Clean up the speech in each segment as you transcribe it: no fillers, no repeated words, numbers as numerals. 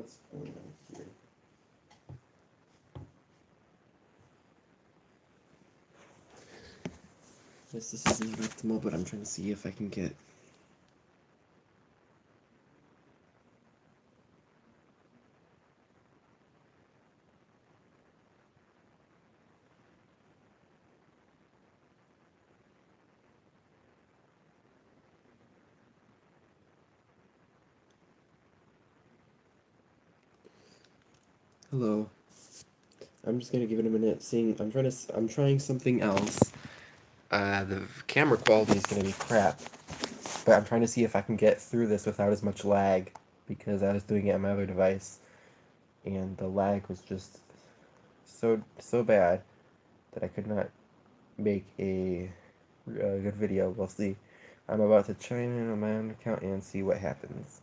what's going on here. Yes, this isn't optimal, but I'm trying to see if I can get. Hello. I'm just gonna give it a minute. I'm trying something else. The camera quality is gonna be crap, but I'm trying to see if I can get through this without as much lag, because I was doing it on my other device, and the lag was just so bad that I could not make a good video. We'll see. I'm about to chime in on my own account and see what happens.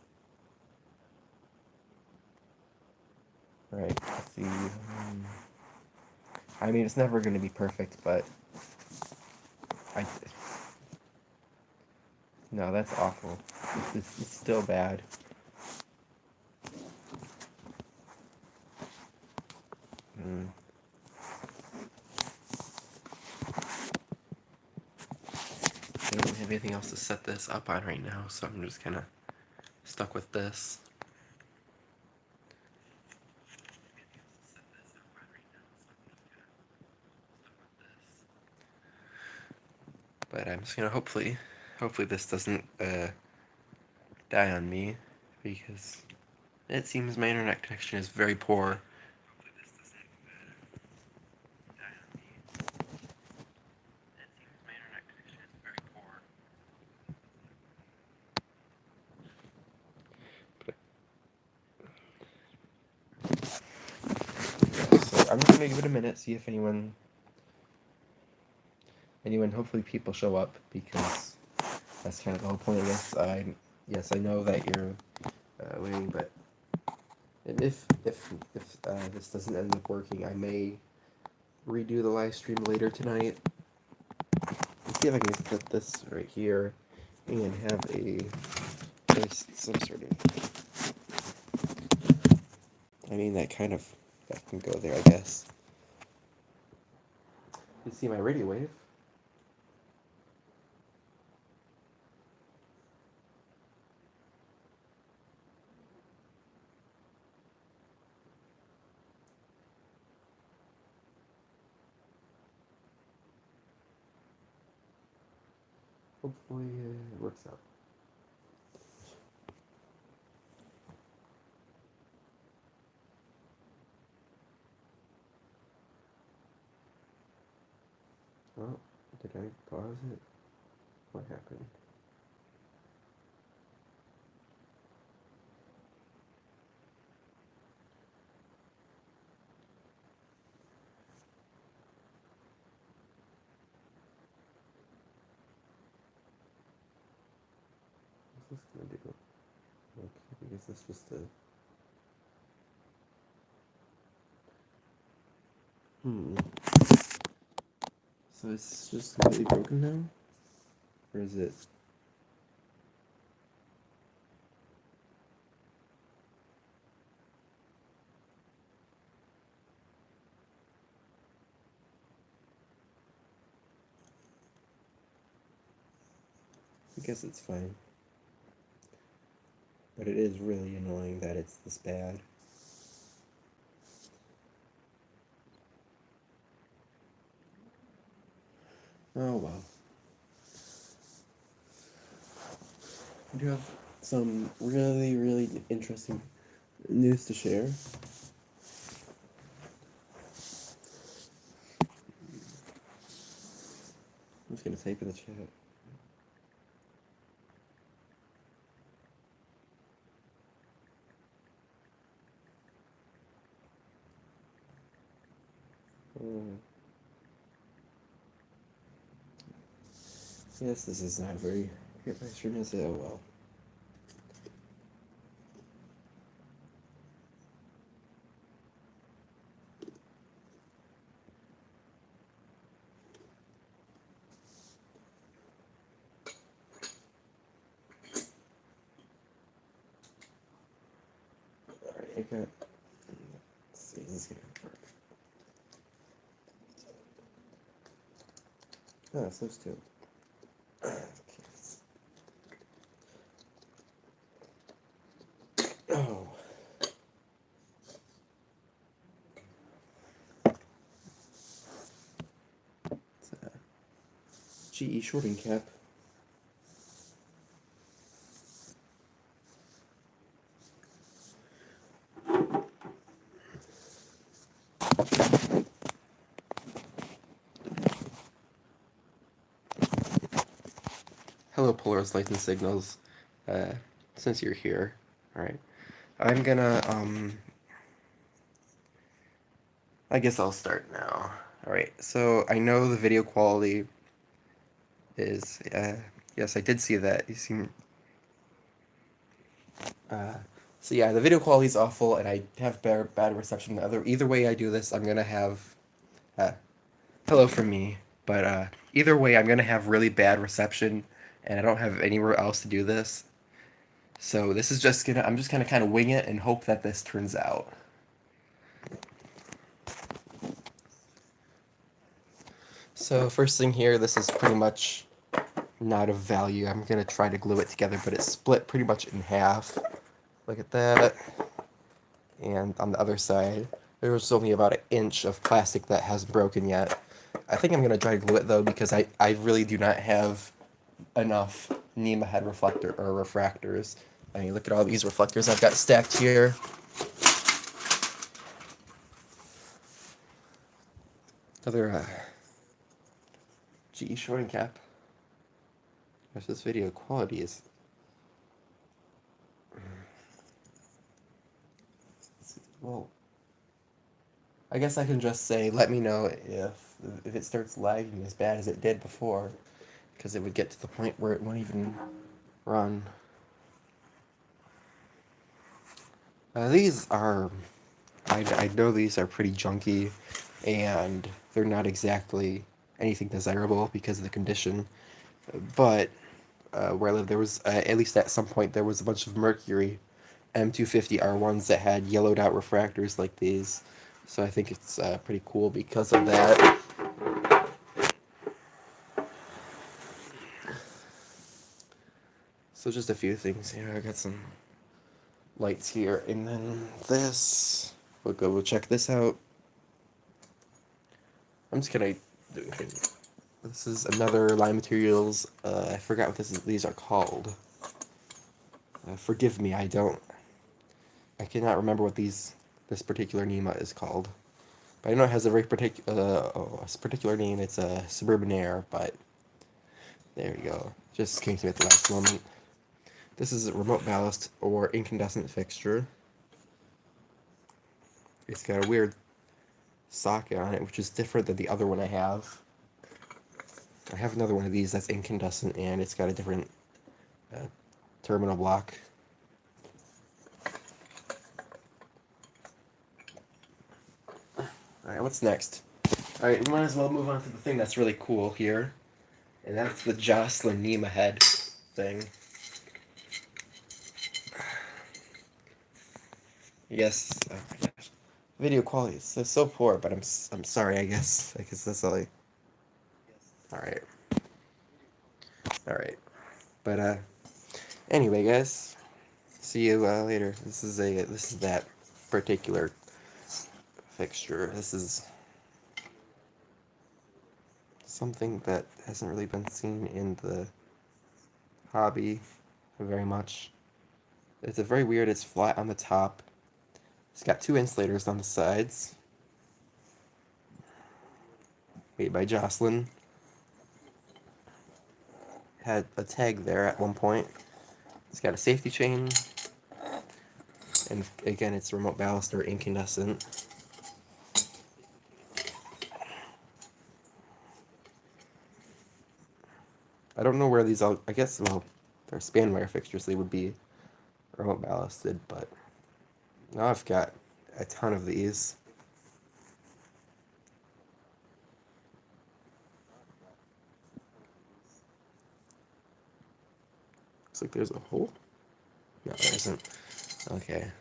Alright, let's see. I mean, it's never going to be perfect, but no, that's awful. It's still bad. I don't have anything else to set this up on right now, so I'm just kind of stuck with this. But I'm just gonna hopefully this doesn't die on me, because it seems my internet connection is very poor. So I'm just gonna give it a minute, see if anyone hopefully people show up, because that's kind of the whole point, I guess. Yes, I know that you're waiting, but if this doesn't end up working, I may redo the live stream later tonight. Let's see if I can flip this right here and have some sort of. I mean, that can go there, I guess. You see my radio wave? Hopefully it works out. Oh, did I pause it? What happened? What's this gonna do? Okay, I guess that's just a. So it's just completely broken now? Or is it? I guess it's fine. But it is really annoying that it's this bad. Oh well. I do have some really interesting news to share. I'm just gonna type in the chat. Yes, this is not very great my stream is. Oh well. Alright, got. Let's see, this is gonna work. Oh, it's those two. Oh. It's a GE shorting cap. Hello, Polaris lights and signals. Since you're here, alright. I'm gonna, I guess I'll start now. Alright, so I know the video quality is, yes, I did see that. You seem, so yeah, the video quality is awful, and I have bad reception. Either way I do this, I'm gonna have, hello from me, but, either way, I'm gonna have really bad reception, and I don't have anywhere else to do this. So this is just gonna, I'm just gonna kind of wing it and hope that this turns out. So first thing here, this is pretty much not of value. I'm gonna try to glue it together, but it's split pretty much in half. Look at that. And on the other side, there's only about an inch of plastic that hasn't broken yet. I think I'm gonna try to glue it though, because I really do not have enough NEMA head reflector or refractors. I mean, look at all these reflectors I've got stacked here. Another GE shorting cap. Gosh, this video quality is. Well, I guess I can just say, let me know if it starts lagging as bad as it did before, because it would get to the point where it won't even run. These are, I know these are pretty junky, and they're not exactly anything desirable because of the condition, but where I live, there was, at least at some point, there was a bunch of Mercury M250R1s that had yellowed out refractors like these, so I think it's pretty cool because of that. So just a few things here. I got some lights here, and then this. We'll check this out. I'm just gonna. This is another Lime Materials. I forgot what these are called. Forgive me, I cannot remember what this particular NEMA is called. But I know it has a very particular name. It's a Suburban Air, but there you go. Just came to me at the last moment. This is a remote ballast or incandescent fixture. It's got a weird socket on it, which is different than the other one I have. I have another one of these that's incandescent, and it's got a different terminal block. Alright, what's next? Alright, we might as well move on to the thing that's really cool here. And that's the Jocelyn NEMA head thing. Yes, oh my gosh. Video quality is so poor, but I'm sorry, I guess. I guess that's all I... Alright. Alright. But, anyway, guys. See you, later. This is that particular fixture. This is something that hasn't really been seen in the hobby very much. It's very weird. It's flat on the top. It's got two insulators on the sides. Made by Jocelyn. Had a tag there at one point. It's got a safety chain. And again, it's remote ballast or incandescent. I don't know where these all, I guess, well, they're span wire fixtures, so they would be remote ballasted, but now I've got a ton of these. Looks like there's a hole. No, there isn't. Okay.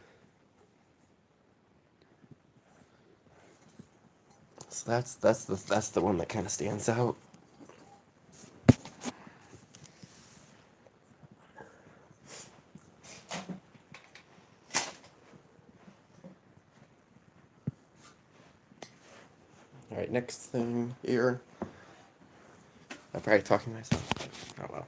So that's the one that kind of stands out. All right, next thing here. I'm probably talking to myself. Oh well.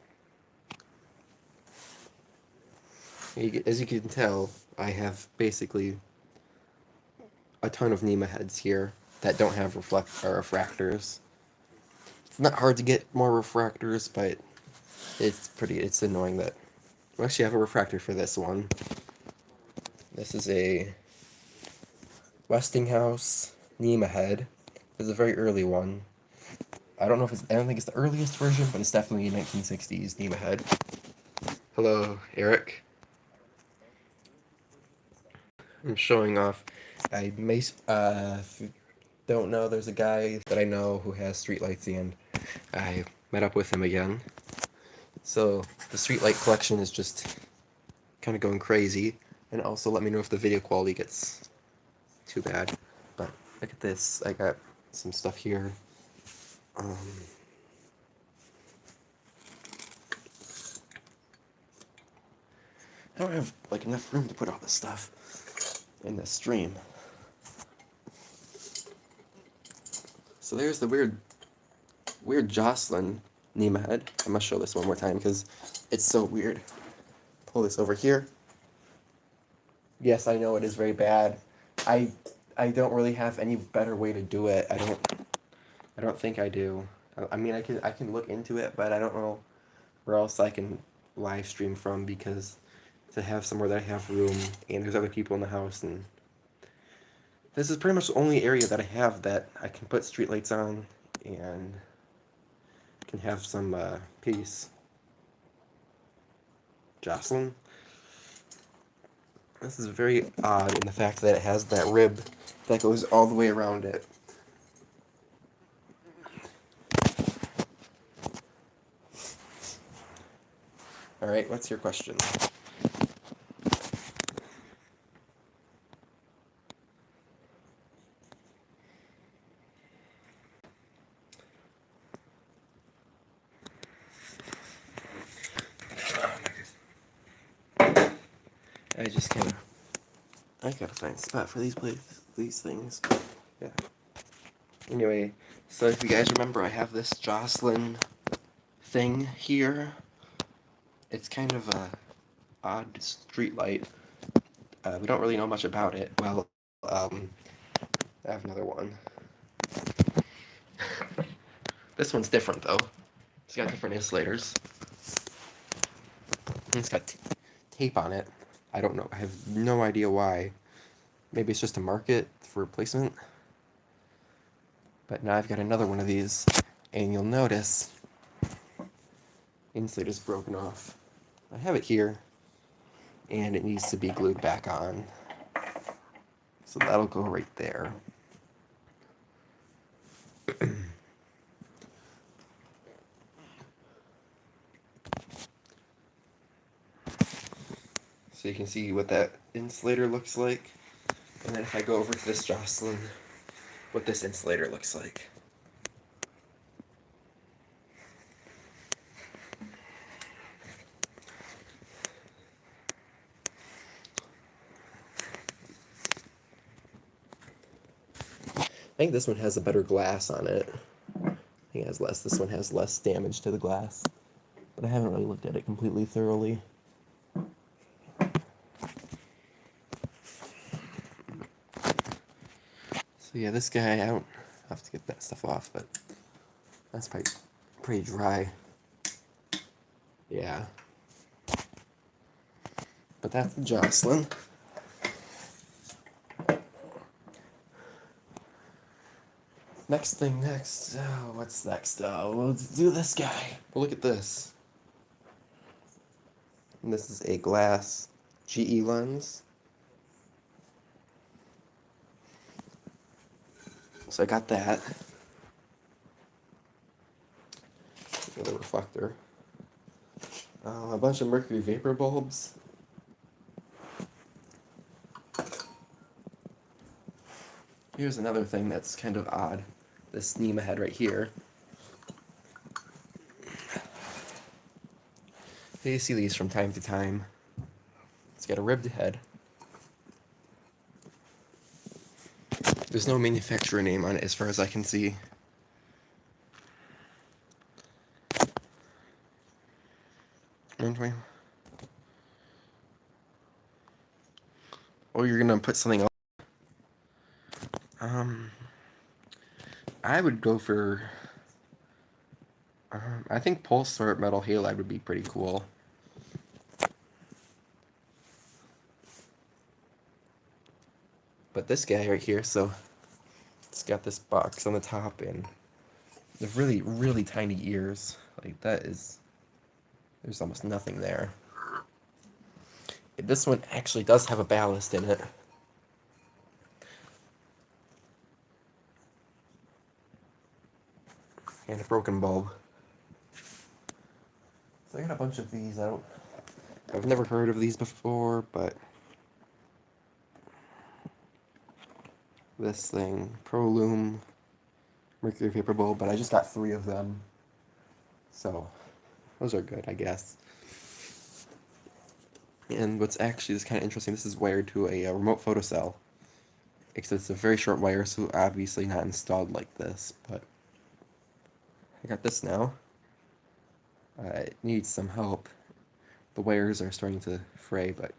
As you can tell, I have basically a ton of NEMA heads here that don't have refractors. It's not hard to get more refractors, but it's annoying that we actually have a refractor for this one. This is a Westinghouse NEMA head. This is a very early one. I don't think it's the earliest version, but it's definitely a 1960s NEMA head. Hello, Eric. I'm showing off. If you don't know, there's a guy that I know who has streetlights, and I met up with him again. So the streetlight collection is just kind of going crazy, and also let me know if the video quality gets too bad. But look at this, I got some stuff here. I don't have like enough room to put all this stuff in this stream. So there's the weird Jocelyn NEMA head. I must show this one more time because it's so weird. Pull this over here. Yes, I know it is very bad. I don't really have any better way to do it. I don't think I do. I mean, I can look into it, but I don't know where else I can live stream from, because to have somewhere that I have room and there's other people in the house, and this is pretty much the only area that I have that I can put streetlights on and can have some peace. Jocelyn. This is very odd in the fact that it has that rib that goes all the way around it. Alright, what's your question? I gotta find a spot for these things. Yeah. Anyway, so if you guys remember, I have this Jocelyn thing here. It's kind of a odd street light. We don't really know much about it. Well, I have another one. This one's different though. It's got different insulators. And it's got tape on it. I don't know. I have no idea why. Maybe it's just a market for replacement. But now I've got another one of these, and you'll notice insulator's broken off. I have it here, and it needs to be glued back on. So that'll go right there. So you can see what that insulator looks like. And then if I go over to this Jocelyn, what this insulator looks like. I think this one has a better glass on it. I think it has less. This one has less damage to the glass. But I haven't really looked at it completely thoroughly. So yeah, this guy, I don't have to get that stuff off, but that's pretty dry. Yeah. But that's the Jocelyn. Next. What's next? Let's do this guy. Well, look at this. And this is a glass GE lens. So I got that. The reflector. A bunch of mercury vapor bulbs. Here's another thing that's kind of odd. this NEMA head right here. You see these from time to time. It's got a ribbed head. There's no manufacturer name on it as far as I can see. Oh, you're gonna put something else? I would go for... I think Pulsar Metal Halide would be pretty cool. But this guy right here, so it's got this box on the top and the really, really tiny ears. Like that is, there's almost nothing there. This one actually does have a ballast in it. And a broken bulb. So I got a bunch of these. I've never heard of these before, but this thing, ProLume Mercury Vapor Bulb, but I just got 3 of them. So those are good, I guess. And what's actually is kind of interesting, this is wired to a remote photocell. Except it's a very short wire, so obviously not installed like this, but I got this now. It needs some help. The wires are starting to fray, but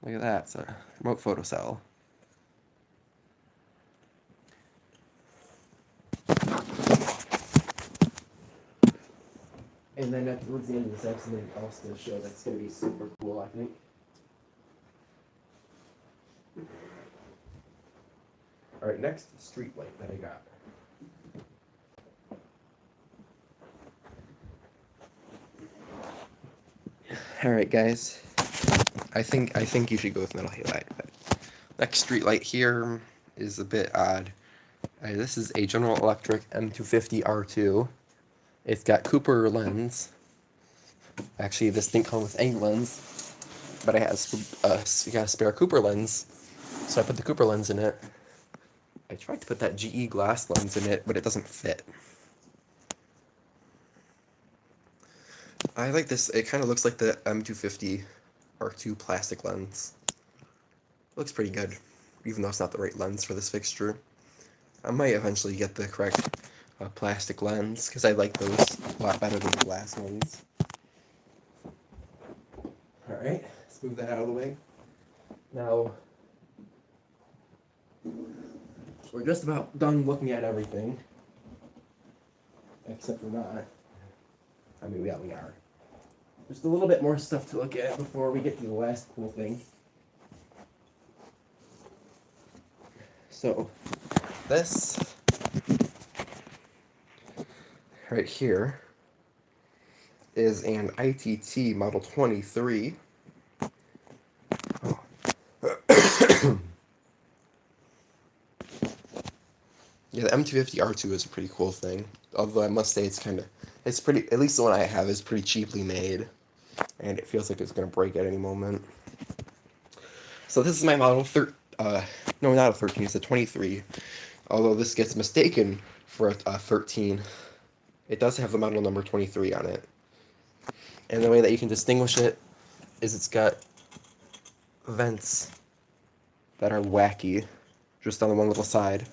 look at that, it's a remote photocell. And then towards the end of this, I have something else to show that's going to be super cool, I think. Alright, next, street light that I got. Alright guys, I think you should go with metal halide. But next street light here is a bit odd. This is a General Electric M250R2. It's got Cooper lens. Actually, this didn't come with any lens, but I got a spare Cooper lens, so I put the Cooper lens in it. I tried to put that GE glass lens in it, but it doesn't fit. I like this. It kind of looks like the M250R2 plastic lens. Looks pretty good, even though it's not the right lens for this fixture. I might eventually get the correct plastic lens, because I like those a lot better than the glass ones. Alright, let's move that out of the way. Now, we're just about done looking at everything. Except we're not. I mean, yeah, we are. Just a little bit more stuff to look at before we get to the last cool thing. So, this right here is an ITT Model 23. Oh. Yeah, the M250R2 is a pretty cool thing. Although I must say it's pretty, at least the one I have is pretty cheaply made. And it feels like it's going to break at any moment. So this is my Model no, not a 13, it's a 23. Although this gets mistaken for a 13. It does have the model number 23 on it. And the way that you can distinguish it is it's got vents that are wacky, just on the one little side.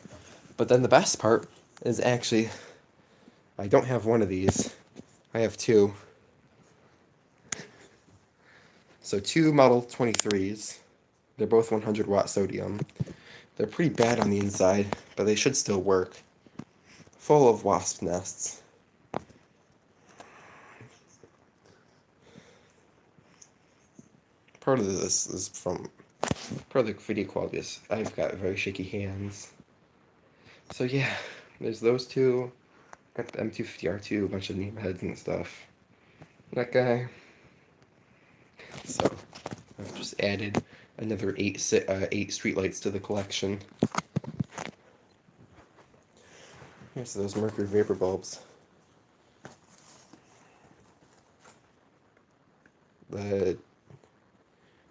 But then the best part is actually, I don't have one of these. I have 2. So 2 Model 23s. They're both 100 watt sodium. They're pretty bad on the inside, but they should still work. Full of wasp nests. Part of this is from, part of the video quality is I've got very shaky hands. So yeah, there's those 2. Got the M250R2, a bunch of NEMA heads and stuff. That guy. So I've just added another 8 streetlights to the collection. Here's those Mercury Vapor bulbs.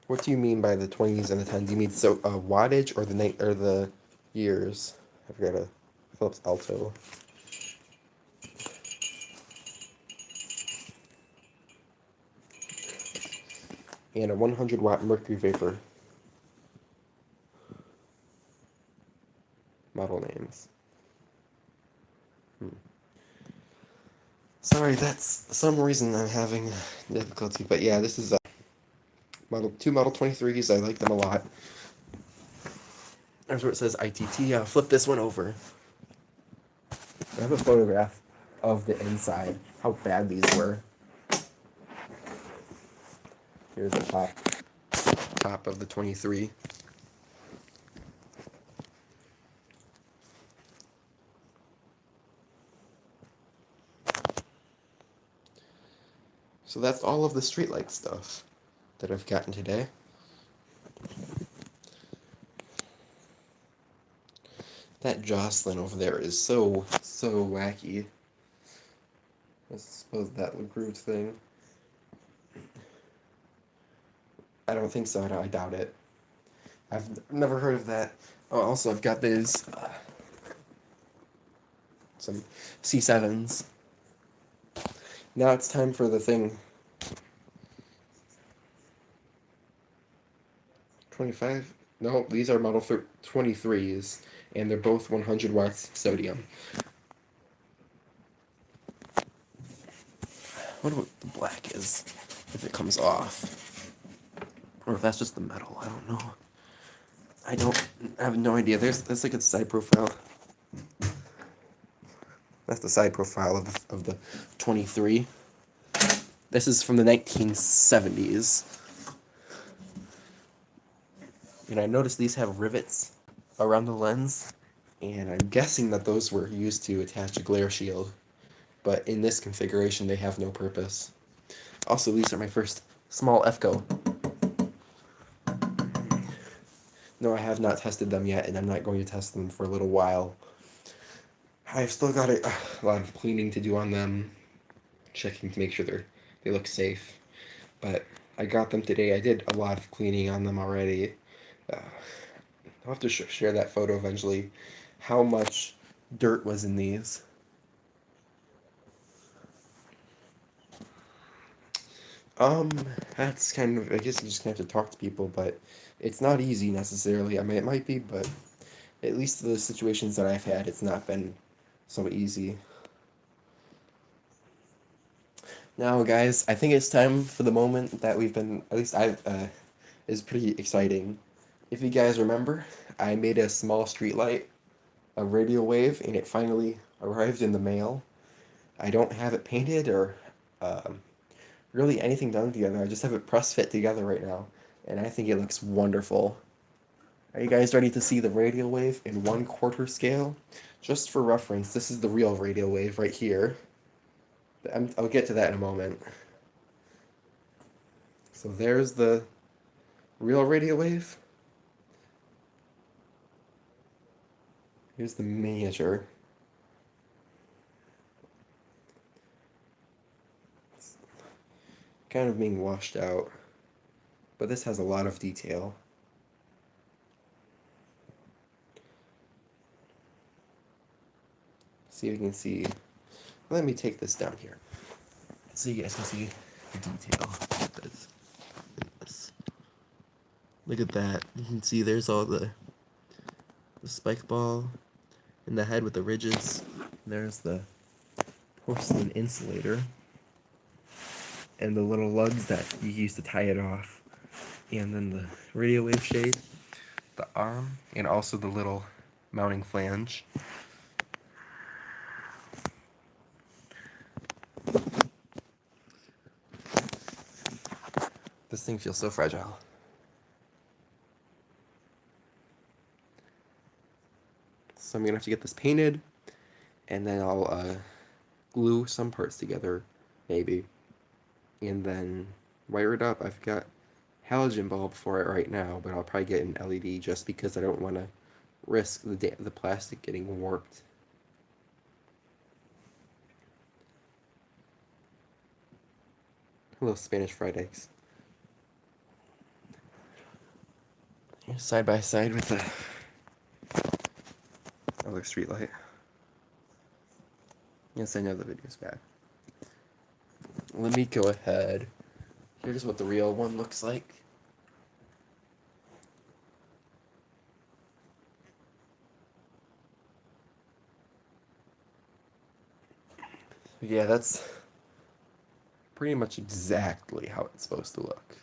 What do you mean by the 20s and the 10s? Do you mean wattage or the years? I forgot to Philips Alto. And a 100 watt mercury vapor. Model names. Sorry, that's some reason I'm having difficulty, but yeah, this is two Model 23s. I like them a lot. There's where it says ITT. I'll flip this one over. I have a photograph of the inside, how bad these were. Here's the top of the 23. So that's all of the streetlight stuff that I've gotten today. That Jocelyn over there is so wacky. I suppose that LeGroot thing. I don't think so. I doubt it. I've never heard of that. Oh, also I've got these some C7s. Now it's time for the thing. 25? No, these are Model 23s, and they're both 100 watts sodium. I wonder what the black is, if it comes off. Or if that's just the metal, I don't know. I have no idea. There's like a side profile. That's the side profile of the 23. This is from the 1970s. And I noticed these have rivets around the lens, and I'm guessing that those were used to attach a glare shield. But in this configuration, they have no purpose. Also, these are my first small FCO. No, I have not tested them yet, and I'm not going to test them for a little while. I've still got a lot of cleaning to do on them, checking to make sure they look safe. But I got them today. I did a lot of cleaning on them already. I'll have to share that photo eventually. How much dirt was in these. That's kind of, I guess you just have to talk to people, but it's not easy necessarily. I mean, it might be, but at least the situations that I've had, it's not been so easy. Now, guys, I think it's time for the moment that we've been, at least is pretty exciting. If you guys remember, I made a small streetlight, a radial wave, and it finally arrived in the mail. I don't have it painted or really anything done together. I just have it press fit together right now, and I think it looks wonderful. Are you guys ready to see the radial wave in 1/4 scale? Just for reference, this is the real radial wave right here. I'll get to that in a moment. So there's the real radial wave. Here's the miniature. It's kind of being washed out, but this has a lot of detail. See if you can see. Let me take this down here so you guys can see the detail. Look at that. You can see there's all the spike ball in the head with the ridges. There's the porcelain insulator and the little lugs that you use to tie it off. And then the radio wave shade, the arm, and also the little mounting flange. This thing feels so fragile. So I'm gonna have to get this painted, and then I'll glue some parts together, maybe, and then wire it up. I've got halogen bulb for it right now, but I'll probably get an LED just because I don't want to risk the plastic getting warped. Hello, Spanish fried eggs. Side by side with the other street light. Yes, I know the video's back. Let me go ahead. Here's what the real one looks like. Yeah, that's pretty much exactly how it's supposed to look.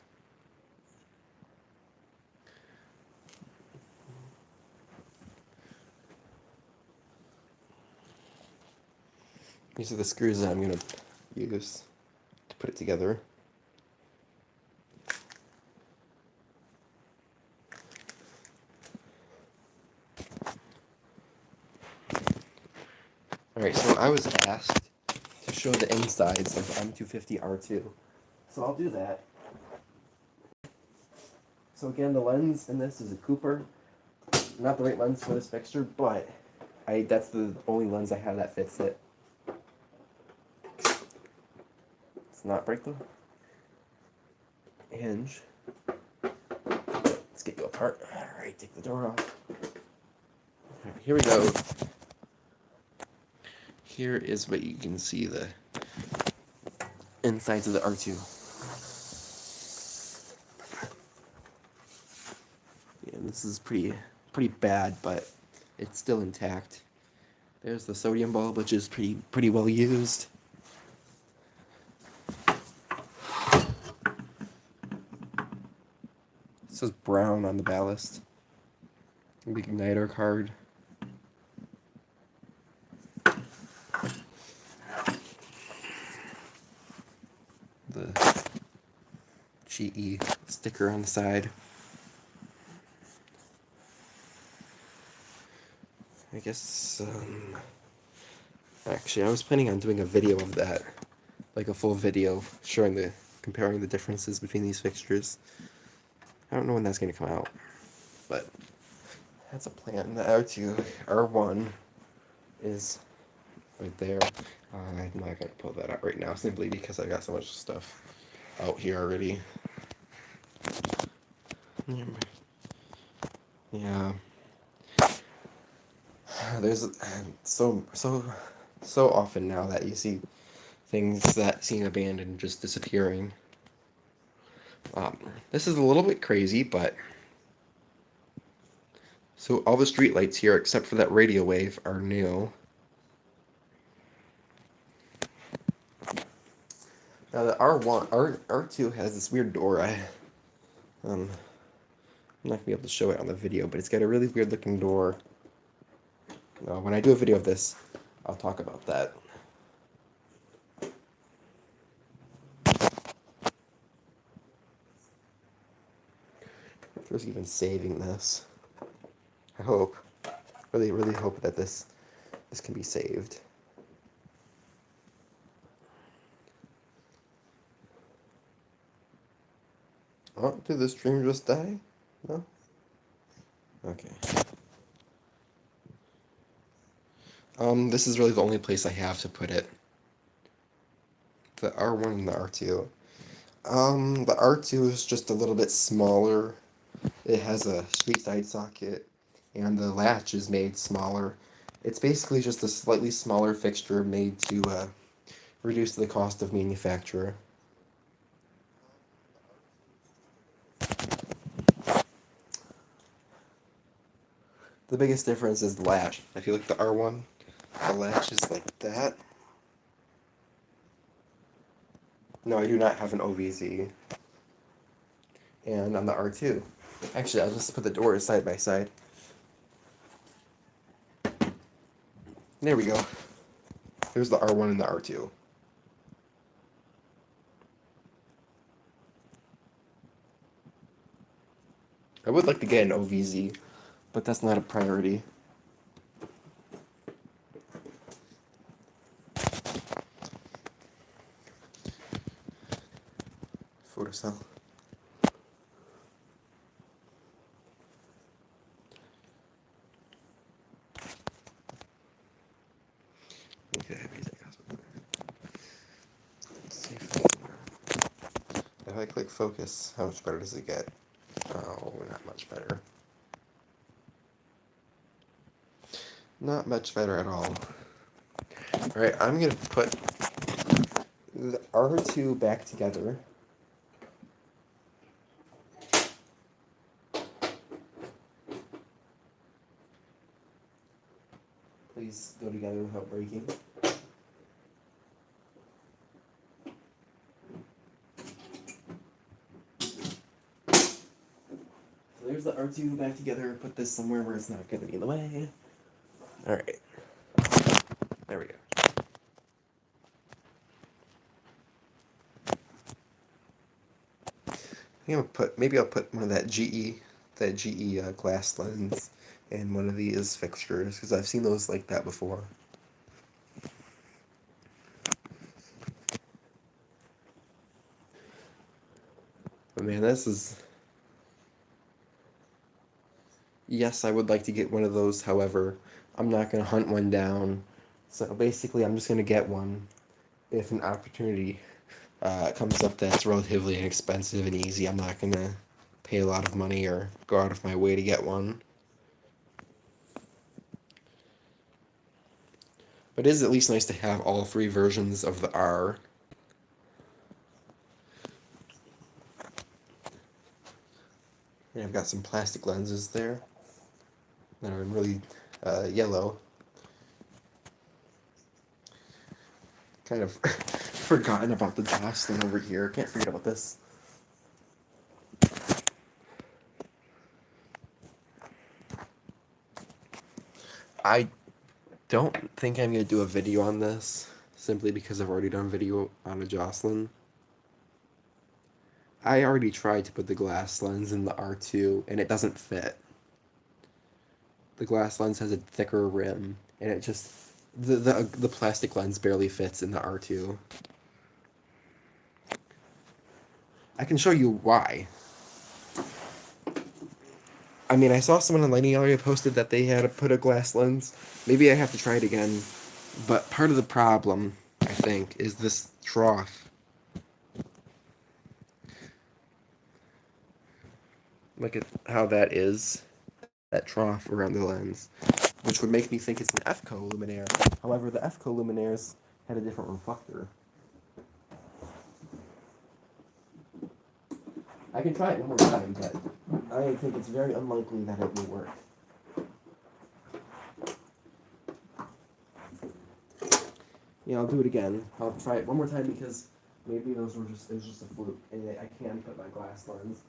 These are the screws that I'm going to use to put it together. Alright, so I was asked to show the insides of the M250R2. So I'll do that. So again, the lens in this is a Cooper. Not the right lens for this fixture, but that's the only lens I have that fits it. Let's not break the hinge. Let's get you apart. Alright, take the door off. Right, here we go. Here is what you can see the insides of the R2. Yeah, this is pretty bad, but it's still intact. There's the sodium bulb, which is pretty well used. It says brown on the ballast. Big igniter card. The GE sticker on the side. I guess, actually, I was planning on doing a video of that. Like a full video showing comparing the differences between these fixtures. I don't know when that's going to come out, but that's a plan. The R1 is right there. I'm not going to pull that out right now simply because I got so much stuff out here already. Yeah. There's so often now that you see things that seem abandoned just disappearing. This is a little bit crazy, but so all the streetlights here, except for that radio wave, are new. Now the R2 has this weird door. I'm not gonna be able to show it on the video, but it's got a really weird looking door. When I do a video of this, I'll talk about that. If there's even saving this, I hope. Really hope that this can be saved. Oh, did the stream just die? No? Okay. This is really the only place I have to put it. The R1 and the R2. The R2 is just a little bit smaller. It has a street side socket, and the latch is made smaller. It's basically just a slightly smaller fixture made to reduce the cost of manufacture. The biggest difference is the latch. If you look at the R1, the latch is like that. No, I do not have an OVZ. And on the R2, actually, I'll just put the doors side by side. There we go. There's the R1 and the R2. I would like to get an OVZ, but that's not a priority. Photocell. Okay, let's see if I click focus, how much better does it get? Oh, not much better. Not much better at all. Alright, I'm gonna put the R2 back together. Please go together without breaking. So there's the R2 back together. Put this somewhere where it's not going to be in the way. Alright. There we go. Maybe I'll put one of that GE glass lens in one of these fixtures, because I've seen those like that before. But man, this is... Yes, I would like to get one of those, however, I'm not going to hunt one down. So basically, I'm just going to get one if an opportunity comes up that's relatively inexpensive and easy. I'm not going to pay a lot of money or go out of my way to get one. But it is at least nice to have all three versions of the R. And I've got some plastic lenses there that are in really yellow. Kind of forgotten about the Jocelyn over here. Can't forget about this. I don't think I'm going to do a video on this, simply because I've already done a video on a Jocelyn. I already tried to put the glass lens in the R2, and it doesn't fit. The glass lens has a thicker rim, and it just... The plastic lens barely fits in the R2. I can show you why. I mean, I saw someone on Lighting Gallery posted that they had to put a glass lens. Maybe I have to try it again. But part of the problem, I think, is this trough. Look at how that is. That trough around the lens. Which would make me think it's an FCO luminaire. However, the FCO luminaires had a different reflector. I can try it one more time, but I think it's very unlikely that it will work. Yeah, I'll do it again. I'll try it one more time because maybe it was just a fluke, and I can put my glass lens.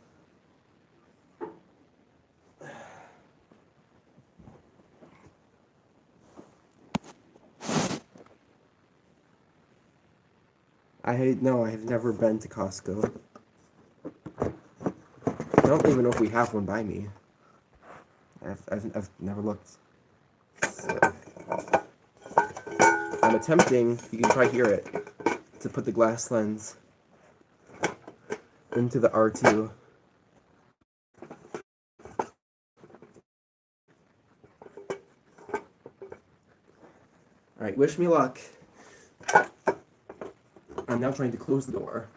I have never been to Costco. I don't even know if we have one by me. I've never looked. So, I'm attempting, you can probably hear it, to put the glass lens into the R2. Alright, wish me luck. I'm now trying to close the door.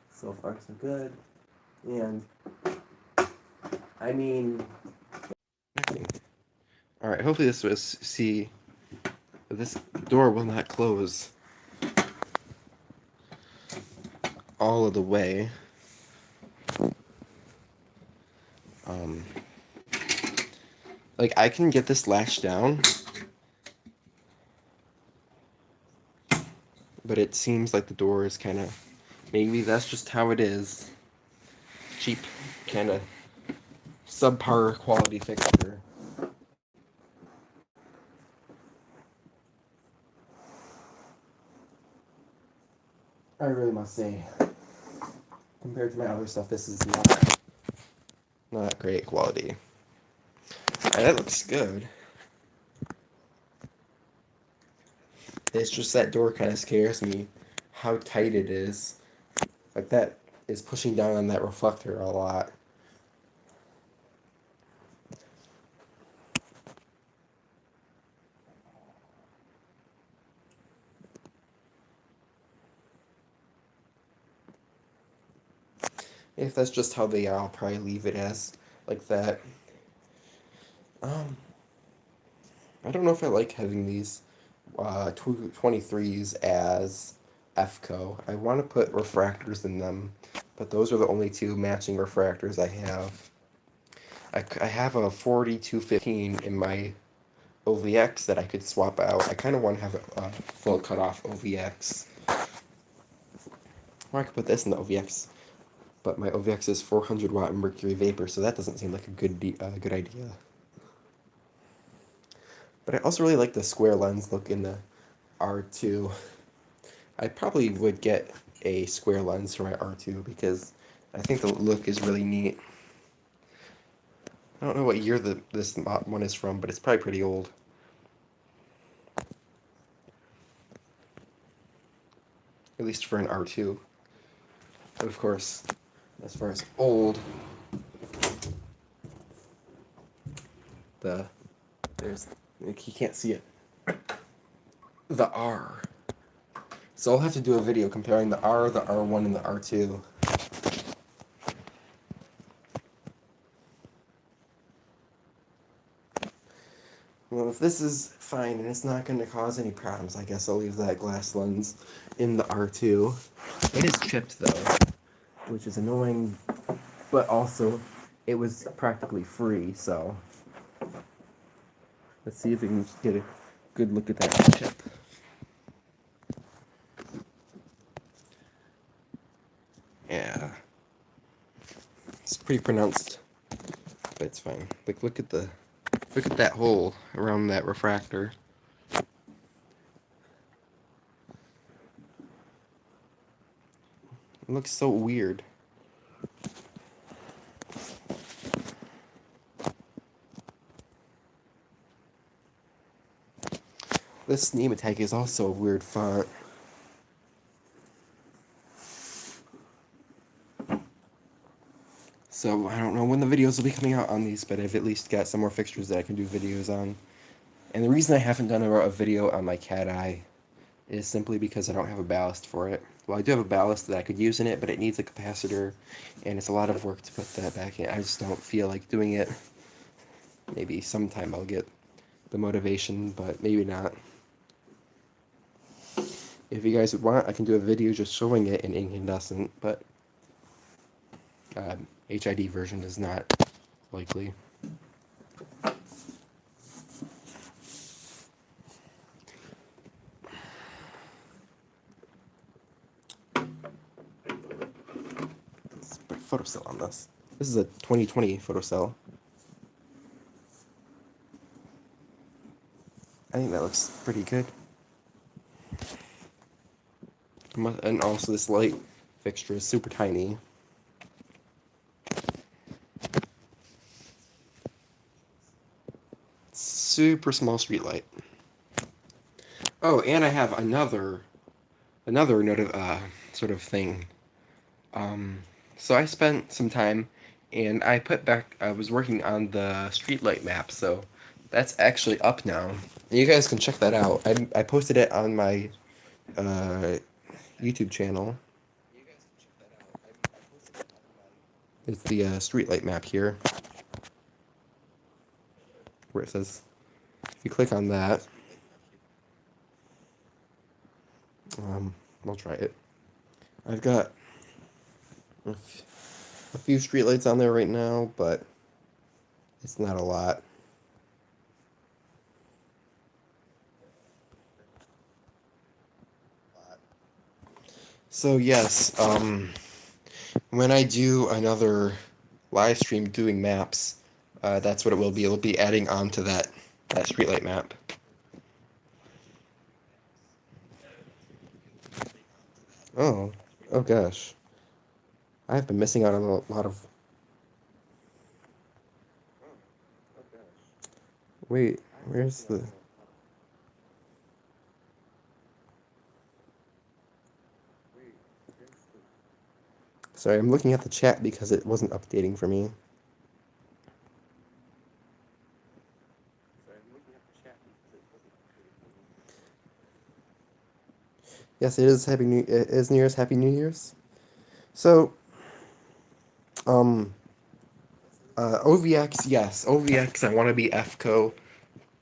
So far, so good. And, I mean... Alright, hopefully this was... See... This door will not close all of the way. Like, I can get this latched down, but it seems like the door is kind of... Maybe that's just how it is. Cheap, kind of subpar quality fixture. I really must say, compared to my other stuff, this is not great quality. And that looks good. It's just that door kind of scares me, how tight it is. Like, that is pushing down on that reflector a lot. If that's just how they are, I'll probably leave it as like that. Um, I don't know if I like having these 23s as FCO. I want to put refractors in them, but those are the only two matching refractors I have. I have a 4215 in my OVX that I could swap out. I kind of want to have a full cutoff OVX. Or I could put this in the OVX, but my OVX is 400 watt mercury vapor, so that doesn't seem like a good idea. But I also really like the square lens look in the R2. I probably would get a square lens for my R2 because I think the look is really neat. I don't know what year this one is from, but it's probably pretty old. At least for an R2. But of course, as far as old, there's, like, you can't see it. The R. So I'll have to do a video comparing the R, the R1, and the R2. Well, if this is fine and it's not going to cause any problems, I guess I'll leave that glass lens in the R2. It is chipped though, which is annoying, but also it was practically free, so let's see if we can get a good look at that chip. Yeah, it's pretty pronounced, but it's fine. Like, look at that hole around that refractor. It looks so weird. This name tag is also a weird font. So I don't know when the videos will be coming out on these, but I've at least got some more fixtures that I can do videos on. And the reason I haven't done a video on my cat eye is simply because I don't have a ballast for it. Well, I do have a ballast that I could use in it, but it needs a capacitor, and it's a lot of work to put that back in. I just don't feel like doing it. Maybe sometime I'll get the motivation, but maybe not. If you guys want, I can do a video just showing it in incandescent, but HID version is not likely. Let's put a photocell on this. This is a 2020 photocell. I think that looks pretty good. And also this light fixture is super tiny. Super small street light. Oh, and I have another sort of thing. So I spent some time, and I was working on the streetlight map, so that's actually up now. You guys can check that out. I posted it on my YouTube channel. It's the streetlight map here, where it says, if you click on that, I'll try it. I've got a few streetlights on there right now, but it's not a lot. So yes, when I do another live stream doing maps, that's what it will be. It'll be adding on to that streetlight map. Oh, oh gosh. I've been missing out on a lot of... Wait, where's the... Sorry, I'm looking at the chat because it wasn't updating for me. Yes, it is New Year's. Happy New Year's. So, OVX, yes. OVX, I want to be FCO,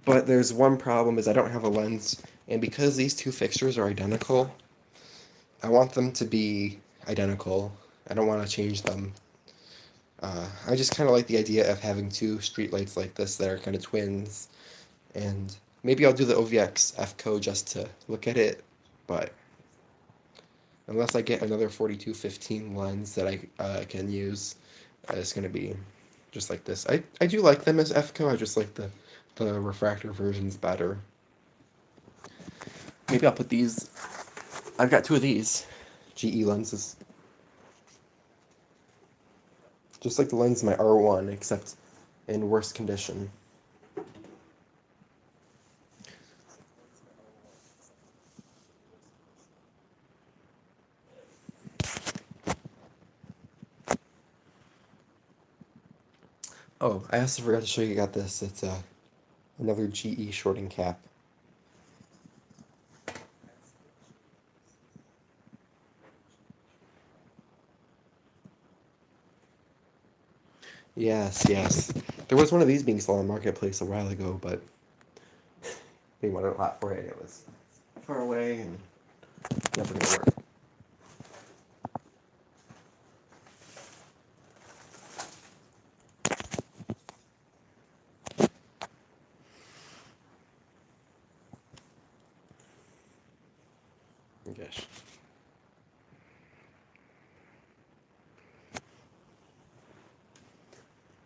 but there's one problem is I don't have a lens, and because these two fixtures are identical, I want them to be identical. I don't want to change them. I just kind of like the idea of having two streetlights like this that are kind of twins, and maybe I'll do the OVX FCO just to look at it, but unless I get another 4215 lens that I can use, it's going to be just like this. I do like them as FCO, I just like the refractor versions better. Maybe I'll put these, I've got two of these GE lenses. Just like the lens in my R1, except in worse condition. Oh, I also forgot to show you, got this. It's another GE shorting cap. Yes, yes. There was one of these being sold on Marketplace a while ago, but they wanted a lot for it. It was far away and never gonna work. Oh gosh.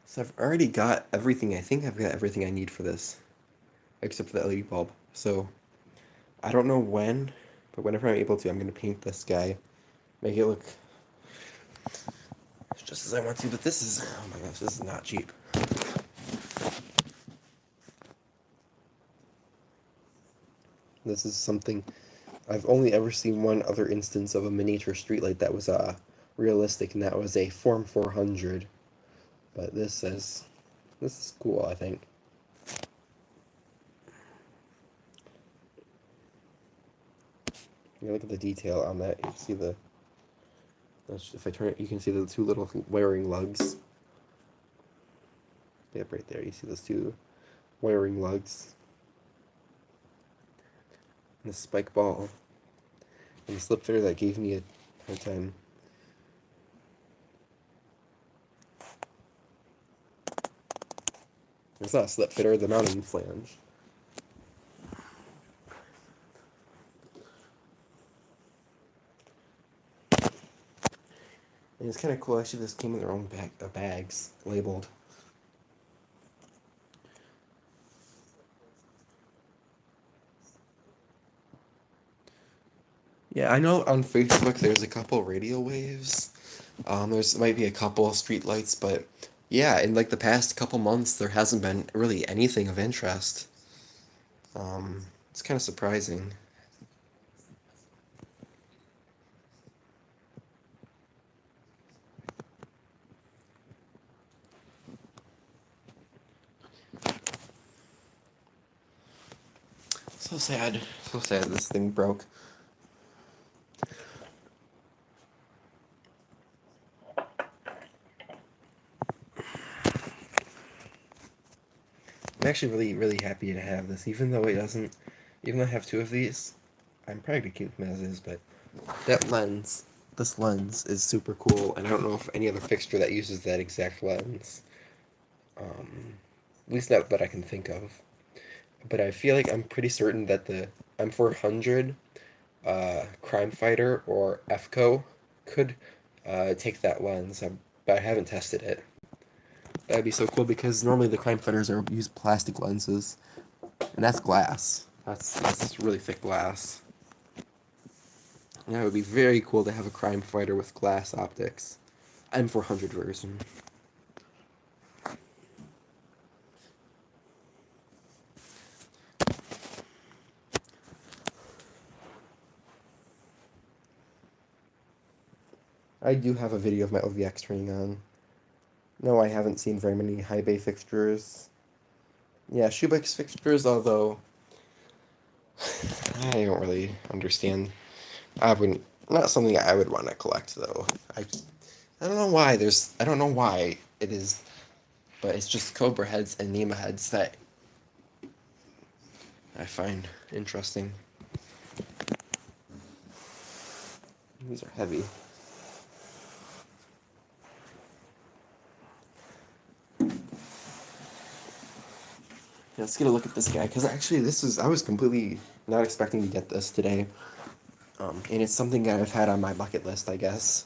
So I've already got everything. I think I've got everything I need for this, except for the LED bulb. So I don't know when, but whenever I'm able to, I'm gonna paint this guy, make it look just as I want to. But this is, oh my gosh, this is not cheap. This is something I've only ever seen one other instance of a miniature streetlight that was realistic, and that was a Form 400. But this is cool, I think. You look at the detail on that. You can see the. If I turn it, you can see the two little wiring lugs. Yep, right there. You see those two wiring lugs. And the spike ball. And the slip fitter that gave me a hard time. It's not a slip fitter, the mounting flange. And it's kind of cool, actually, this came in their own bags, labeled. Yeah, I know on Facebook there's a couple radio waves. There's might be a couple streetlights, but yeah, in like the past couple months, there hasn't been really anything of interest. It's kind of surprising. So sad. So sad this thing broke. I'm actually really, really happy to have this, even though it doesn't, even though I have two of these, I'm probably gonna keep them as is, but that lens, this lens is super cool, and I don't know if any other fixture that uses that exact lens. At least not that I can think of. But I feel like I'm pretty certain that the M400 Crime Fighter or FCO could take that lens, but I haven't tested it. That'd be so cool because normally the crime fighters use plastic lenses, and that's glass. That's really thick glass. And that would be very cool to have a crime fighter with glass optics. M400 version. I do have a video of my OVX turning on. No, I haven't seen very many high bay fixtures. Yeah, shoebox fixtures, although I don't really understand. I wouldn't. Not something I would want to collect though. I don't know why. I don't know why it is but it's just Cobra heads and Nema heads that I find interesting. These are heavy. Let's get a look at this guy, because actually I was completely not expecting to get this today. And it's something that I've had on my bucket list, I guess.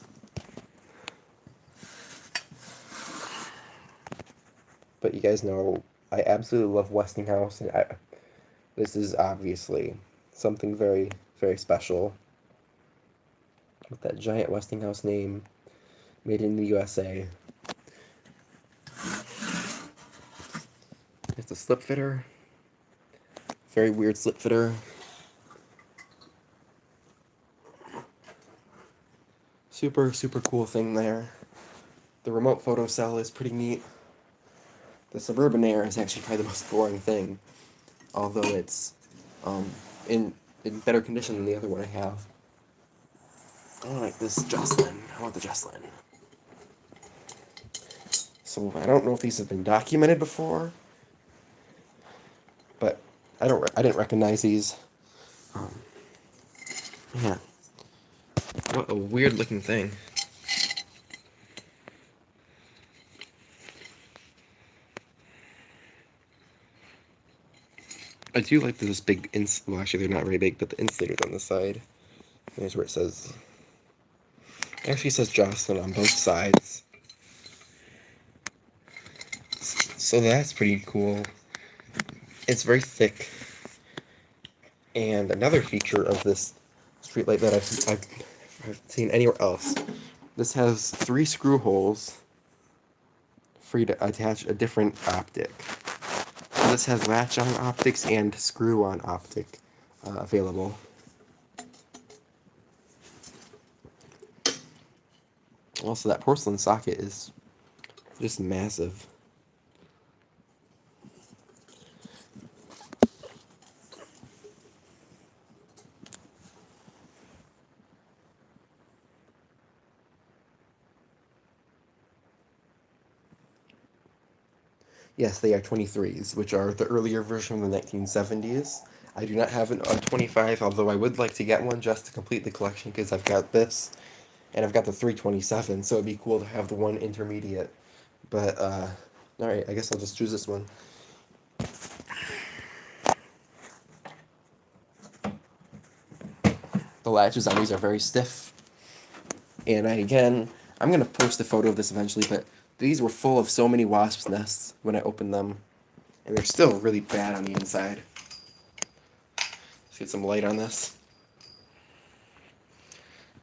But you guys know, I absolutely love Westinghouse, and this is obviously something very, very special. With that giant Westinghouse name, made in the USA. It's a slip fitter. Very weird slip fitter. Super, super cool thing there. The remote photo cell is pretty neat. The Suburban Air is actually probably the most boring thing, although it's in better condition than the other one I have. I like this Jocelyn. I want the Jocelyn. So I don't know if these have been documented before, but I didn't recognize these. Yeah. What a weird looking thing. I do like this big well, actually they're not very big, but the insulators on the side. Here's where it says. It actually says Jocelyn on both sides. So that's pretty cool. It's very thick. And another feature of this streetlight that I've seen anywhere else. This has 3 screw holes for you to attach a different optic. So this has latch-on optics and screw-on optic available. Also, that porcelain socket is just massive. Yes, they are 23s, which are the earlier version of the 1970s. I do not have a 25, although I would like to get one just to complete the collection because I've got this, and I've got the 327, so it'd be cool to have the one intermediate. But, alright, I guess I'll just choose this one. The latches on these are very stiff. And I'm going to post a photo of this eventually, but these were full of so many wasps' nests when I opened them. And they're still really bad on the inside. Let's get some light on this.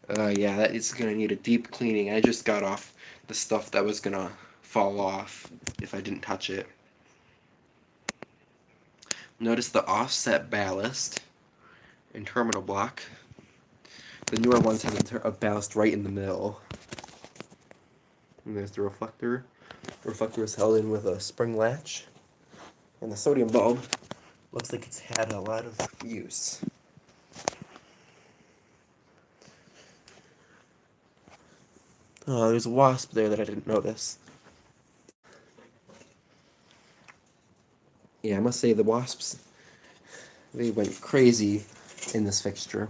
Yeah, that is going to need a deep cleaning. I just got off the stuff that was going to fall off if I didn't touch it. Notice the offset ballast and terminal block. The newer ones have a ballast right in the middle. And there's the reflector. The reflector is held in with a spring latch. And the sodium bulb looks like it's had a lot of use. Oh, there's a wasp there that I didn't notice. Yeah, I must say the wasps, they went crazy in this fixture.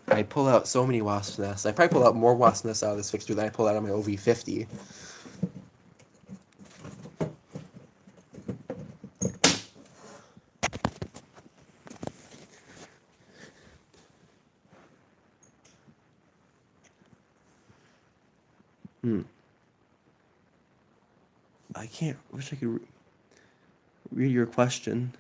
I pull out so many wasp nests. I probably pull out more wasp nests out of this fixture than I pull out of my OV50. I wish I could read your question.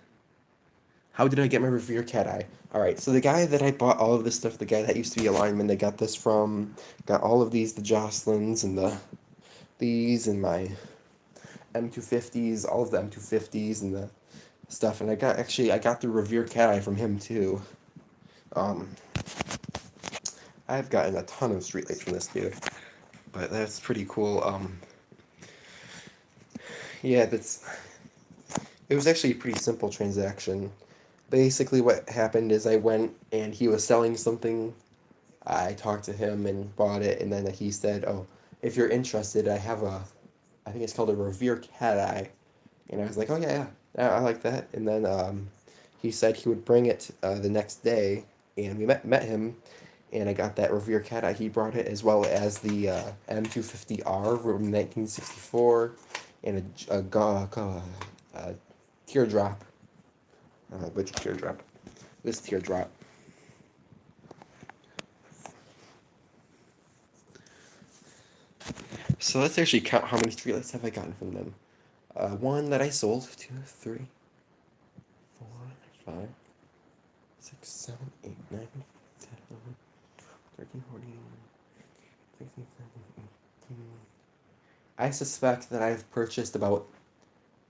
How did I get my Revere cat eye? Alright, so the guy that I bought all of this stuff, the guy that used to be a lineman that got this from, got all of these, the Jocelyn's and these and my M250s, all of the M250s and the stuff, and I got the Revere cat eye from him too. I've gotten a ton of streetlights from this dude, but that's pretty cool. Yeah, it was actually a pretty simple transaction. Basically what happened is I went and he was selling something. I talked to him and bought it, and then he said, oh, if you're interested, I have I think it's called a Revere Cat Eye. And I was like, oh yeah, yeah, I like that. And then he said he would bring it the next day, and we met him, and I got that Revere Cat Eye. He brought it as well as the M250R from 1964, and a teardrop. Which teardrop? This teardrop. So let's actually count how many streetlights have I gotten from them. One that I sold. 2, 3, 4, 5, 6, 7, 8, 9, 10, 11, 13, 14, 16, 17, 18. I suspect that I've purchased about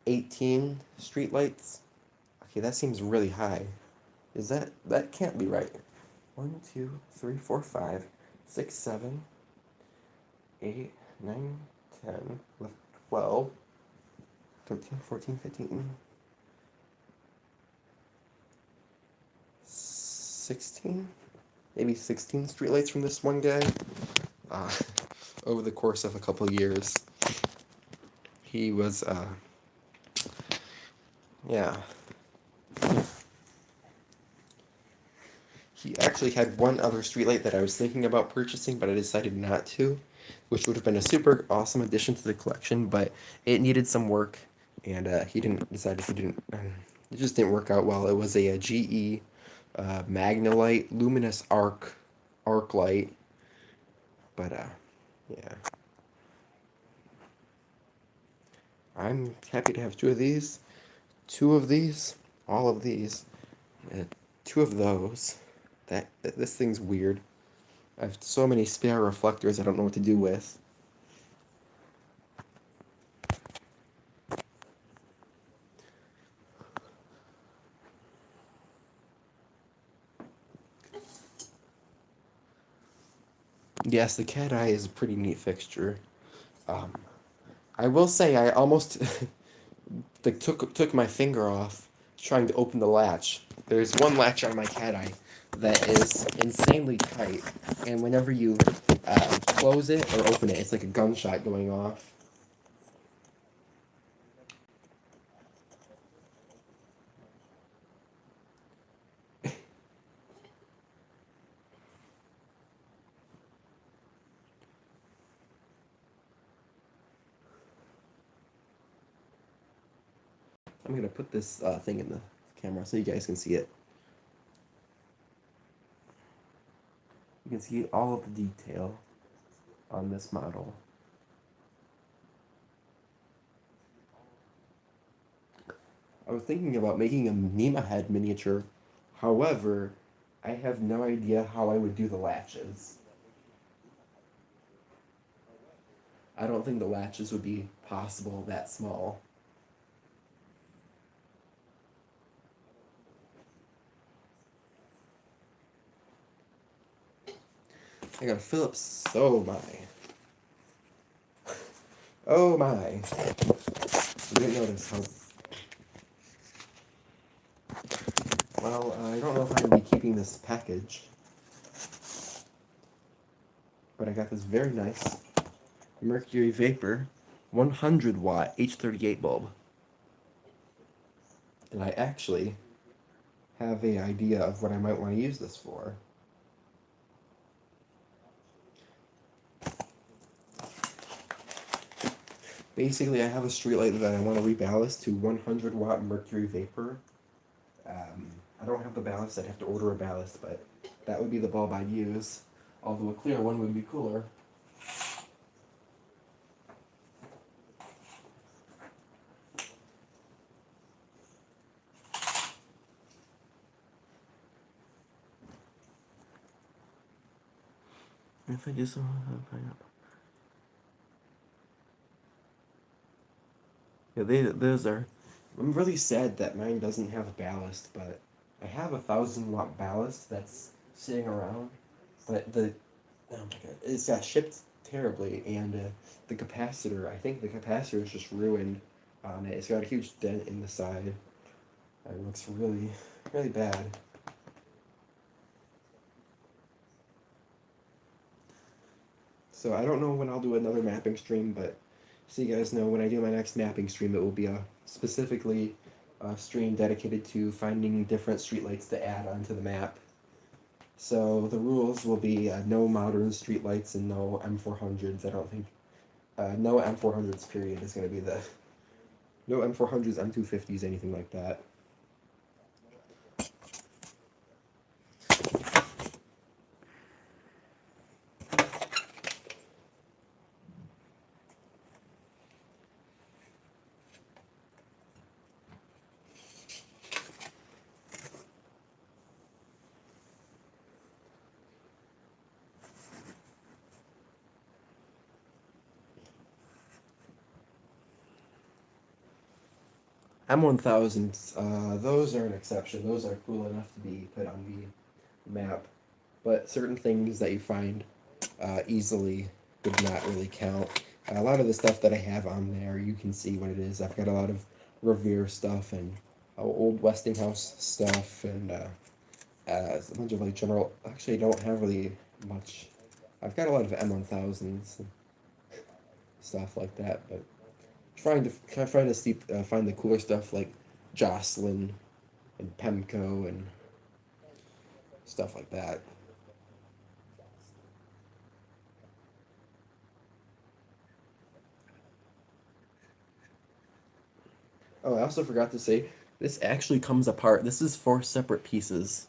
18 streetlights. Okay, that seems really high. That can't be right. 1, 2, 3, 4, 5, 6, 7, 8, 9, 10, 11, 12, 13, 14, 15, 16? Maybe 16 streetlights from this one guy. Uh, over the course of a couple years. He was, yeah. He actually had one other streetlight that I was thinking about purchasing, but I decided not to, which would have been a super awesome addition to the collection, but it needed some work, and he just didn't work out well. It was a GE Magnalite luminous arc light, but yeah. I'm happy to have two of these, all of these, uh, two of those. This thing's weird. I have so many spare reflectors I don't know what to do with. Yes, the cat eye is a pretty neat fixture. Um, I will say I almost like took my finger off trying to open the latch. There's one latch on my cat eye that is insanely tight, and whenever you close it or open it, it's like a gunshot going off. I'm gonna put this thing in the camera so you guys can see it. You can see all of the detail on this model. I was thinking about making a Nema head miniature. However, I have no idea how I would do the latches. I don't think the latches would be possible that small. I got a Philips. Oh my. Oh my. I didn't notice how. Well, I don't know if I'm going to be keeping this package. But I got this very nice Mercury Vapor 100 watt H38 bulb. And I actually have an idea of what I might want to use this for. Basically, I have a streetlight that I want to reballast to 100 watt Mercury Vapor. I don't have the ballast, I'd have to order a ballast, but that would be the bulb I'd use. Although a clear one would be cooler. If I just pineapple. Yeah, those are. I'm really sad that mine doesn't have a ballast, but I have a 1,000 watt ballast that's sitting around, but oh my god, it's got shipped terribly, and the capacitor. I think the capacitor is just ruined on it. It's got a huge dent in the side. It looks really, really bad. So I don't know when I'll do another mapping stream, but So you guys know when I do my next mapping stream, it will be specifically a stream dedicated to finding different streetlights to add onto the map. So the rules will be no modern streetlights and no M400s. I don't think no M400s period is going to be the no M400s, M250s, anything like that. M1000s, those are an exception. Those are cool enough to be put on the map. But certain things that you find easily would not really count. A lot of the stuff that I have on there, you can see what it is. I've got a lot of Revere stuff and old Westinghouse stuff and a bunch of like general. Actually, I don't have really much. I've got a lot of M1000s and stuff like that, but trying to see, find the cooler stuff like Jocelyn and Pemco and stuff like that. Oh, I also forgot to say, this actually comes apart. This is four separate pieces.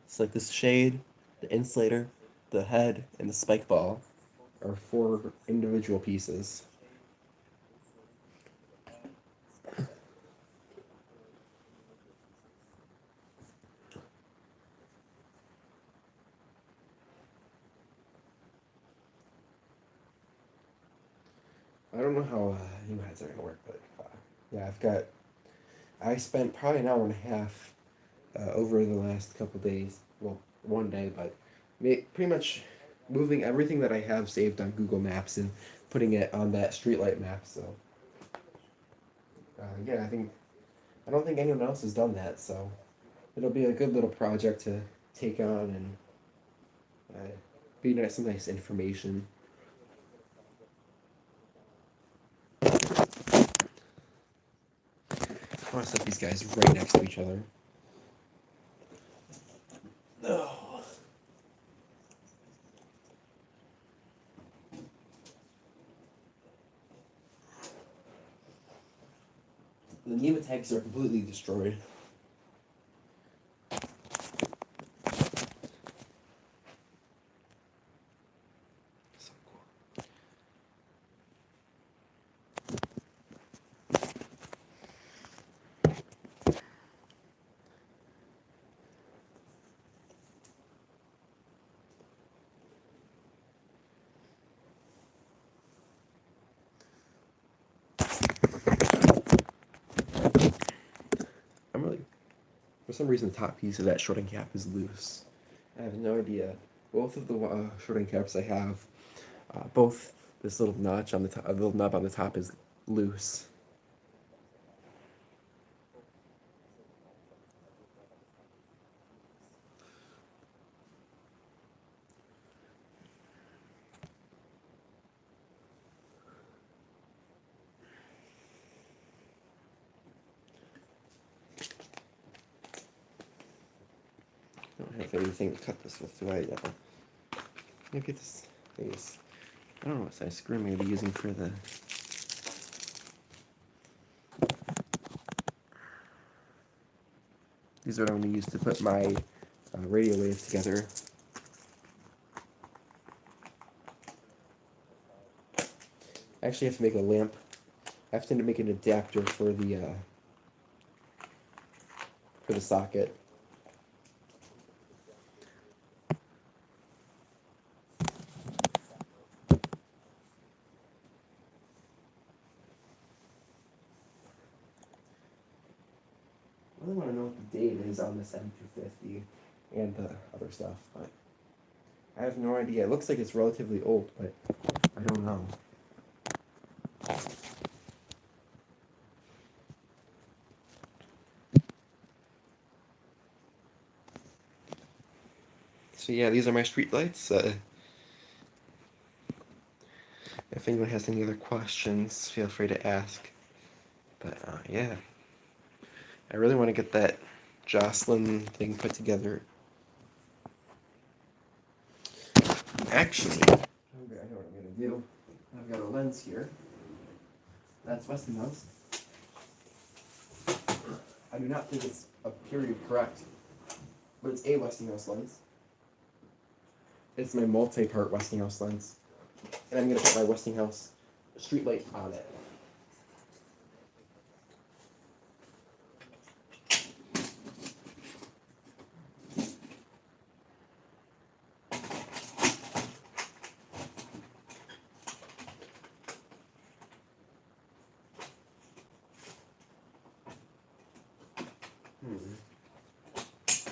It's like this shade, the insulator, the head, and the spike ball are four individual pieces. I don't know how new heads are gonna work, but yeah, I spent probably an hour and a half over the last couple days. Well, one day, but pretty much moving everything that I have saved on Google Maps and putting it on that streetlight map. So yeah, I don't think anyone else has done that. So it'll be a good little project to take on and be nice, some nice information. I want to set these guys right next to each other. No. The nematodes are completely destroyed. So cool. I'm really, for some reason, the top piece of that shorting cap is loose. I have no idea. Both of the shorting caps I have, both this little notch on the top, little nub on the top is loose. I don't have anything to cut this with, do I? Maybe this thing is, I don't know what size screw I'm going to be using for the. These are what I'm going to use to put my radio wave together. I actually have to make a lamp. I have to make an adapter for the socket. I really want to know what the date is on this M250 and the other stuff, but I have no idea. It looks like it's relatively old, but I don't know. So yeah, these are my street lights. If if anyone has any other questions, feel free to ask. But yeah, I really want to get that Jocelyn thing put together. Actually, I know what I'm gonna do. I've got a lens here. That's Westinghouse. I do not think it's a period correct, but it's a Westinghouse lens. It's my multi-part Westinghouse lens, and I'm gonna put my Westinghouse street light on it.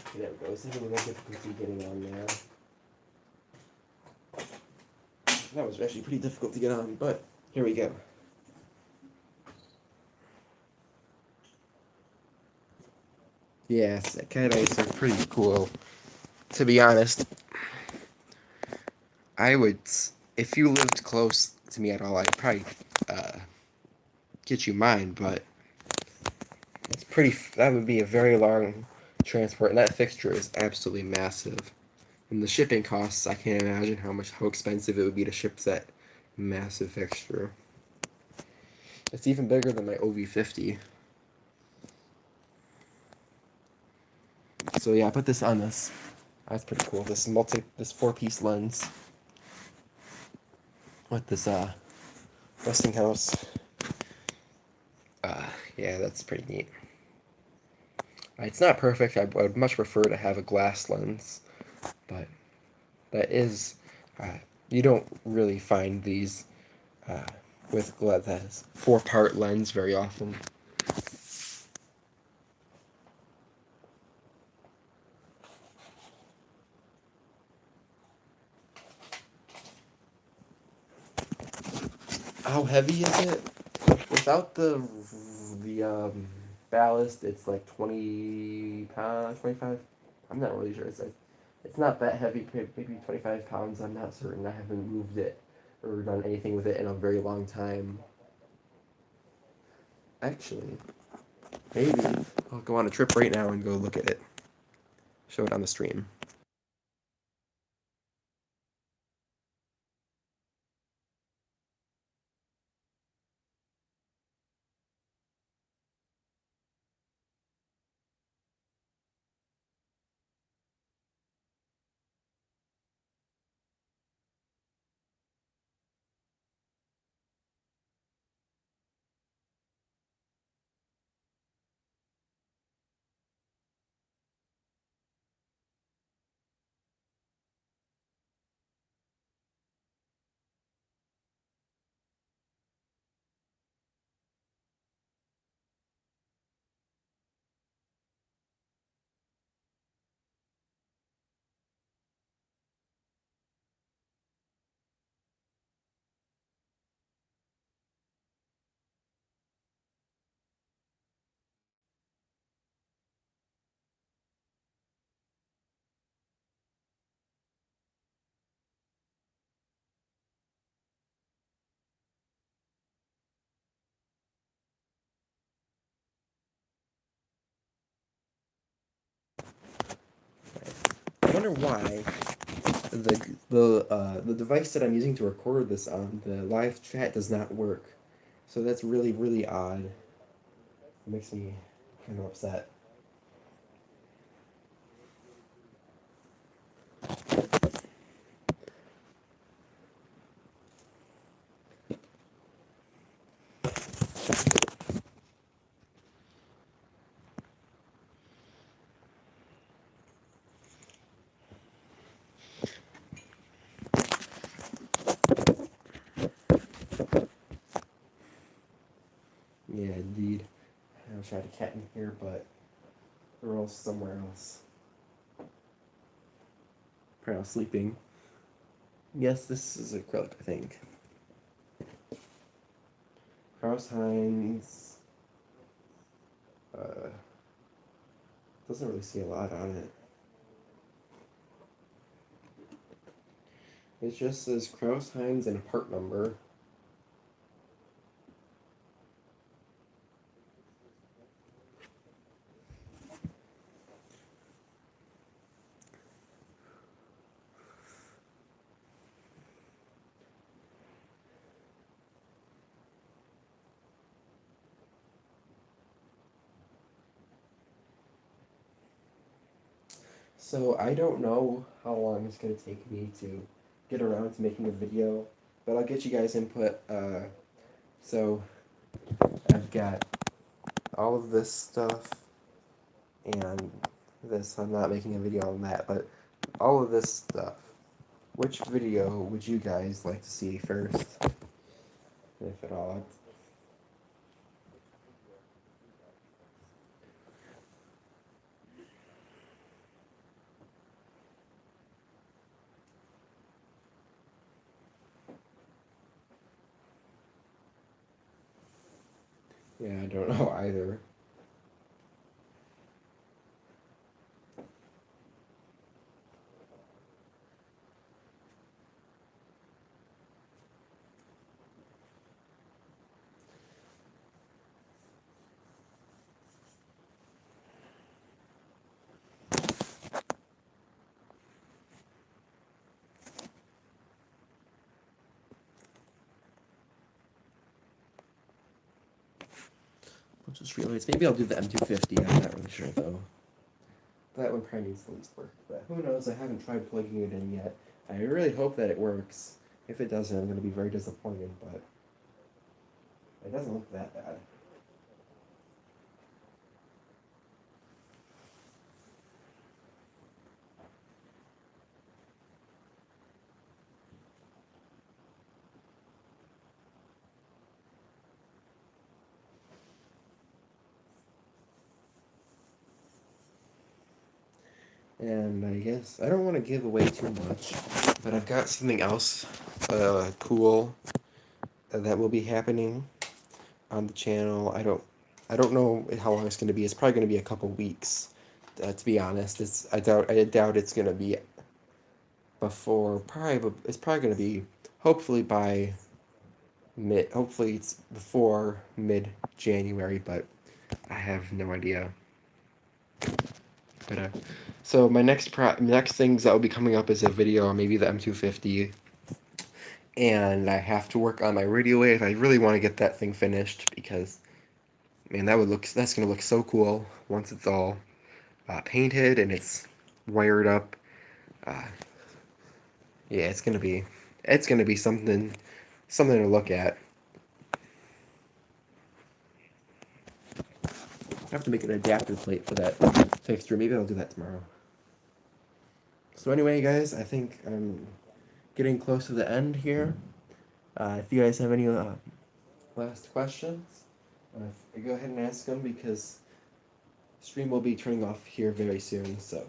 Okay, there we go. This is a little difficulty getting on there. That was actually pretty difficult to get on, but here we go. Yes, cat eyes are pretty cool. To be honest, I would, if you lived close to me at all, I'd probably get you mine, but it's pretty, that would be a very long transport, and that fixture is absolutely massive. And the shipping costs, I can't imagine how expensive it would be to ship that massive fixture. It's even bigger than my OV50. So yeah, I put this on this. That's pretty cool. This 4-piece lens with this Westinghouse. Yeah, that's pretty neat. It's not perfect. I would much prefer to have a glass lens, but that is, you don't really find these with that 4-part lens very often. How heavy is it? Without the ballast, it's like 20 pounds, 25. I'm not really sure. It's not that heavy. Maybe 25 pounds. I'm not certain. I haven't moved it or done anything with it in a very long time. Actually, maybe I'll go on a trip right now and go look at it. Show it on the stream. I wonder why the device that I'm using to record this on, the live chat, does not work. So that's really, really odd. It makes me kind of upset. Yeah, indeed. I wish I had a cat in here, but they're all somewhere else. Probably all sleeping. Yes, this is acrylic, I think. Kraus Heinz. Doesn't really see a lot on it. It just says Kraus Heinz and a part number. So I don't know how long it's gonna take me to get around to making a video, but I'll get you guys input. So I've got all of this stuff and this. I'm not making a video on that, but all of this stuff. Which video would you guys like to see first, if at all? Yeah, I don't know either. I just realized maybe I'll do the M250. I'm not really sure though. That one probably needs the least work, but who knows? I haven't tried plugging it in yet. I really hope that it works. If it doesn't, I'm going to be very disappointed, but it doesn't look that bad. And I guess I don't want to give away too much, but I've got something else cool that will be happening on the channel. I don't know how long it's going to be. It's probably going to be a couple weeks. To be honest, I doubt it's going to be before probably. It's probably going to be hopefully by mid. Hopefully it's before mid January, but I have no idea. But so my next things that will be coming up is a video on maybe the M250, and I have to work on my radio wave. I really want to get that thing finished because, man, that's gonna look so cool once it's all painted and it's wired up. Uh, yeah, it's gonna be something to look at. I have to make an adapter plate for that fixture. Maybe I'll do that tomorrow. So anyway, guys, I think I'm getting close to the end here. If you guys have any last questions, go ahead and ask them because stream will be turning off here very soon. So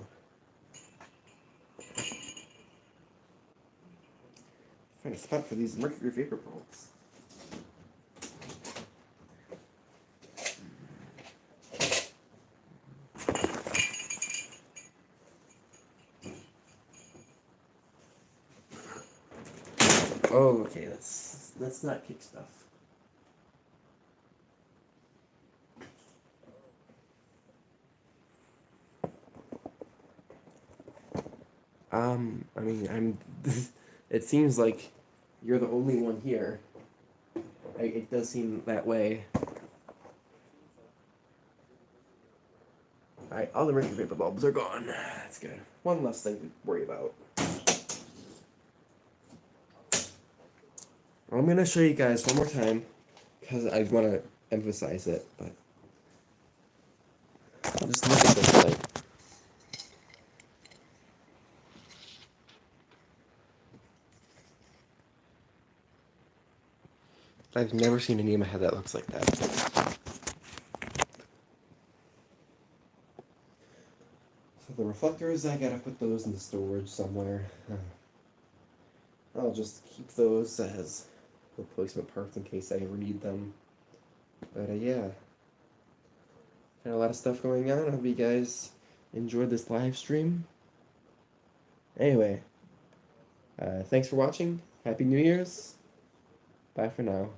find a spot for these mercury vapor bolts. Oh, okay. Let's not kick stuff. I mean, I'm. It seems like you're the only one here. It does seem that way. Alright, all the mercury vapor bulbs are gone. That's good. One less thing to worry about. I'm gonna show you guys one more time because I want to emphasize it, but just look at this light. I've never seen a NEMA head that looks like that. So the reflectors, I gotta put those in the storage somewhere. I'll just keep those as replacement parts in case I ever need them. But yeah, got a lot of stuff going on. I hope you guys enjoyed this live stream. Anyway, thanks for watching. Happy New Year's. Bye for now.